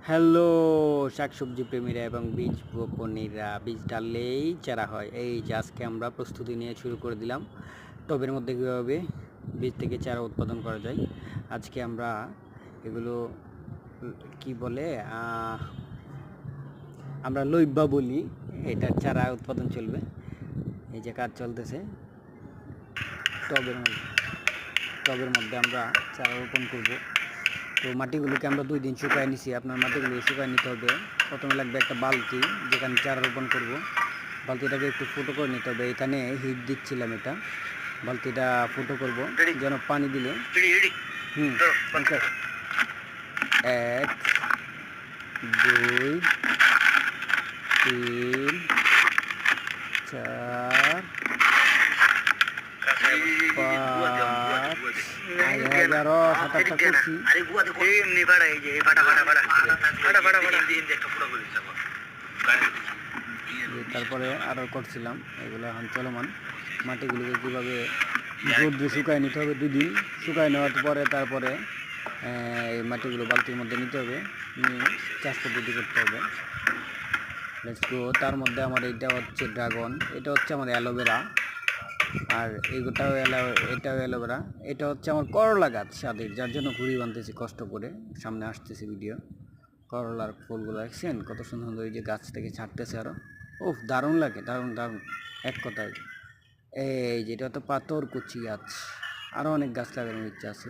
Hello শাকসবজি প্রেমীরা এবং বীজ বপনীরা, বীজ ডাললেই চারা হয়। এই যে আজকে আমরা প্রস্তুতি নিয়ে শুরু করে দিলাম টবের মধ্যে কীভাবে বীজ থেকে চারা উৎপাদন করা যায়। আজকে আমরা এগুলো কি বলে আমরা লইব্বা বলি, এটার চারা উৎপাদন চলবে। এই যে কাজ চলতেছে, টবের মধ্যে আমরা চারা রোপণ করব। তো মাটিগুলোকে আমরা 2 দিন শুকায় নিছি। আপনার মাটিগুলো শুকায় নিতে হবে। প্রথমে লাগবে একটা বালতি, যেখানে চারা রোপণ করব। বালতিটাকে একটু ফুটো করে নিতে হবে। এখানে হিট দিচ্ছিলাম, এটা বালতিটা ফুটো করব যেন পানি দিলে 1 2 3 4 করছি। তারপরে আরও করছিলাম, এগুলো এখন চলমান। মাটিগুলোকে কীভাবে রোদ্রে শুকায় নিতে হবে, 2 দিন শুকায় নেওয়ার পরে তারপরে এই মাটিগুলো বালতির মধ্যে নিতে হবে, নিয়ে চাষ পদ্ধতি করতে হবে। Let's go. তার মধ্যে আমার এইটা হচ্ছে ড্রাগন, এটা হচ্ছে আমার অ্যালোভেরা, আর এটাও অ্যালোভেরা। এটা হচ্ছে আমার করলা গাছ স্বাদের, যার জন্য ঘুড়ি বানতেছি কষ্ট করে। সামনে আসতেছে ভিডিও। করলার ফুলগুলো দেখছেন কত সুন্দর সুন্দর, এই যে গাছ থেকে ছাড়তেছে আরও। উফ, দারুণ লাগে, দারুণ দারুণ এক কথায়। এই যেটা তো পাথর কুচি গাছ, আরও অনেক গাছ লাগানোর ইচ্ছা আছে।